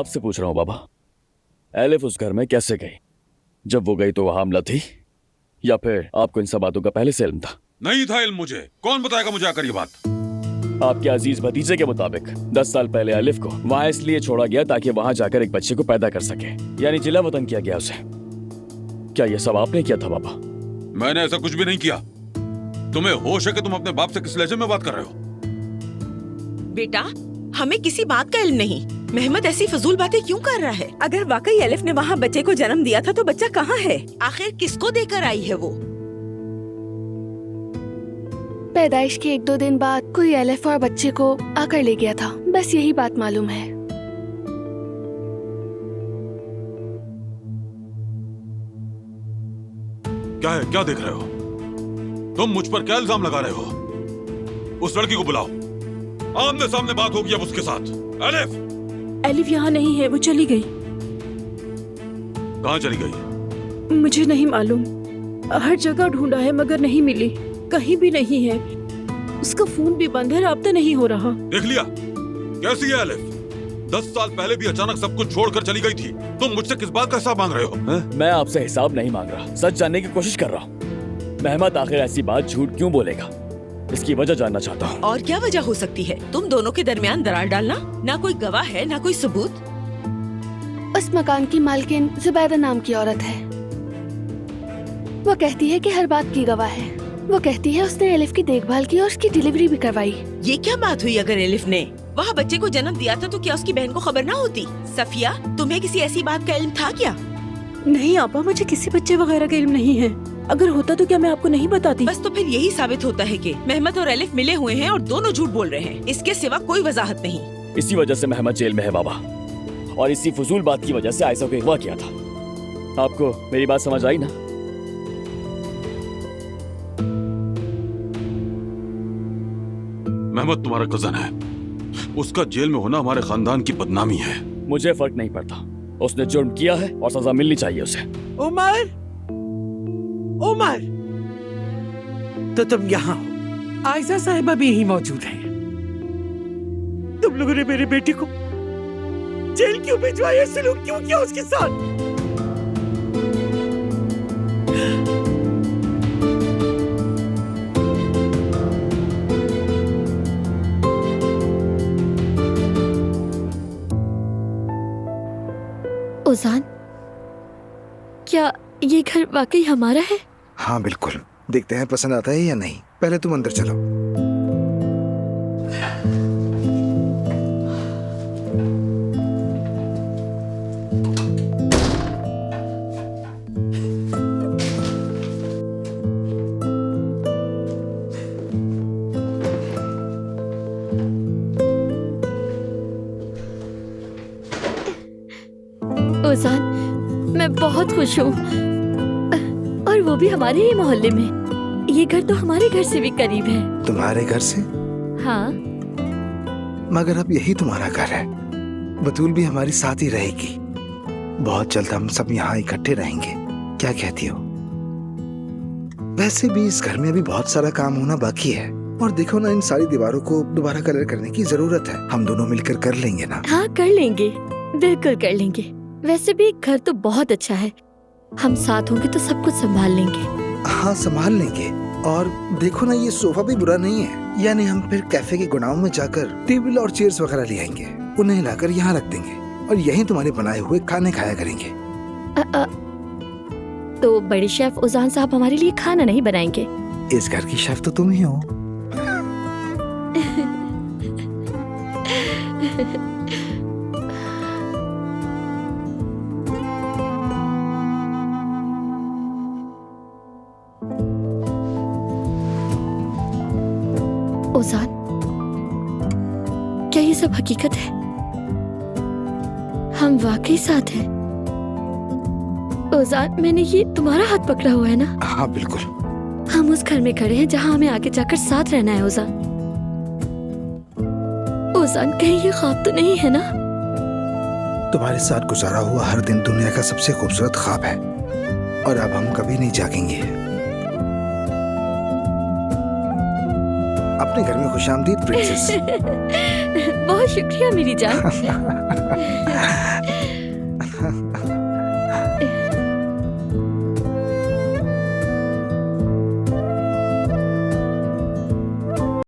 आपसे पूछ रहा हूँ बाबा, एलिफ उस घर में कैसे गई? जब वो गई तो वहां हमला थी, या फिर आपको इन सब बातों का पहले से इल्म था? नहीं था इल्म मुझे। कौन बताएगा मुझे आकर ये बात? आपके अजीज भतीजे के मुताबिक 10 साल पहले एलिफ को वहां इसलिए छोड़ा गया ताकि वहां जाकर एक बच्चे को पैदा कर सके, यानी जिला वतन किया गया उसे। क्या ये सब आपने किया था बाबा? मैंने ऐसा कुछ भी नहीं किया। तुम्हें होश है कि तुम अपने बाप से किस लहजे में बात कर रहे हो? बेटा, हमें किसी बात का इल्म नहीं। मेहमद ऐसी फजूल बातें क्यों कर रहा है? अगर वाकई एलिफ ने वहाँ बच्चे को जन्म दिया था तो बच्चा कहाँ है? आखिर किसको देकर आई है वो? पैदाइश के 1-2 दिन बाद कोई एलिफ और बच्चे को आकर ले गया था, बस यही बात मालूम है। क्या है? क्या देख रहे हो तुम? मुझ पर क्या इल्जाम लगा रहे हो? उस लड़की को बुलाओ, आमने सामने बात होगी अब उसके साथ। एलिफ यहाँ नहीं है, वो चली गई। कहाँ चली गई? मुझे नहीं मालूम, हर जगह ढूंढा है मगर नहीं मिली, कहीं भी नहीं है। उसका फोन भी बंद है, राब्ता नहीं हो रहा। देख लिया कैसी है एलिफ? 10 साल पहले भी अचानक सब कुछ छोड़कर चली गई थी। तुम मुझसे किस बात का हिसाब मांग रहे हो? मैं आपसे हिसाब नहीं मांग रहा, सच जानने की कोशिश कर रहा हूँ। मेहमद आखिर ऐसी बात झूठ क्यों बोलेगा, इसकी वजह जानना चाहता हूँ। और क्या वजह हो सकती है? तुम दोनों के दरमियान दरार डालना? ना कोई गवाह है, ना कोई सबूत। उस मकान की मालकिन जुबैदा नाम की औरत है। वो कहती है कि हर बात की गवाह है। वो कहती है उसने एलिफ की देखभाल की और उसकी डिलीवरी भी करवाई। ये क्या बात हुई? अगर एलिफ ने वहाँ बच्चे को जन्म दिया था तो क्या उसकी बहन को खबर ना होती? सफिया, तुम्हें किसी ऐसी बात का इल्म था क्या? नहीं आपा, मुझे किसी बच्चे वगैरह का इल्म नहीं है। अगर होता तो क्या मैं आपको नहीं बताती? बस तो फिर यही साबित होता है कि मेहमद और एलिफ मिले हुए हैं और दोनों झूठ बोल रहे हैं। इसके सिवा कोई वजाहत नहीं। इसी वजह से मेहमद जेल में है बाबा, और इसी फजूल बात की वजह से आयशा को अगवा किया था। आपको मेरी बात समझ आई ना? मेहमद तुम्हारा कजन है, उसका जेल में होना हमारे खानदान की बदनामी है। मुझे फर्क नहीं पड़ता, उसने जुर्म किया है और सजा मिलनी चाहिए उसे। उमर, उमर, तो तुम यहाँ हो? आयशा साहिबा भी यही मौजूद है। तुम लोगों ने मेरे बेटे को जेल क्यों भिजवाया? सलूक क्यों किया उसके साथ? ओजान, क्या ये घर वाकई हमारा है? हाँ बिल्कुल, देखते हैं पसंद आता है या नहीं। पहले तुम अंदर चलो। ओजान, मैं बहुत खुश हूँ, और वो भी हमारे ही मोहल्ले में। ये घर तो हमारे घर से भी करीब है। तुम्हारे घर से? हाँ। मगर अब यही तुम्हारा घर है। बतूल भी हमारी साथ ही रहेगी। बहुत जल्द हम सब यहाँ इकट्ठे रहेंगे, क्या कहती हो? वैसे भी इस घर में अभी बहुत सारा काम होना बाकी है, और देखो ना, इन सारी दीवारों को दोबारा कलर करने की जरूरत है। हम दोनों मिलकर कर लेंगे ना? हाँ कर लेंगे, बिल्कुल कर लेंगे। वैसे भी घर तो बहुत अच्छा है, हम साथ होंगे तो सब कुछ संभाल लेंगे। हाँ संभाल लेंगे। और देखो ना, ये सोफा भी बुरा नहीं है। यानी हम फिर कैफे के गोडाउन में जाकर टेबल और चेयर्स वगैरह ले आएंगे, उन्हें लाकर यहाँ रख देंगे और यहीं तुम्हारे बनाए हुए खाने खाया करेंगे। तो बड़े शेफ उजान साहब हमारे लिए खाना नहीं बनाएंगे? इस घर की शेफ तो तुम ही हो। ओजान, क्या ये सब हकीकत है? हम वाकई साथ हैं? ओजान, मैंने ये तुम्हारा हाथ पकड़ा हुआ है ना? हाँ बिल्कुल। हम उस घर में खड़े हैं जहाँ हमें आगे जाकर साथ रहना है। ओजान, ओजान, कहीं ये ख्वाब तो नहीं है ना? तुम्हारे साथ गुजारा हुआ हर दिन दुनिया का सबसे खूबसूरत ख्वाब है, और अब हम कभी नहीं जागेंगे। अपने घर में खुशामदीद प्रिंसेस। बहुत शुक्रिया मेरी जान।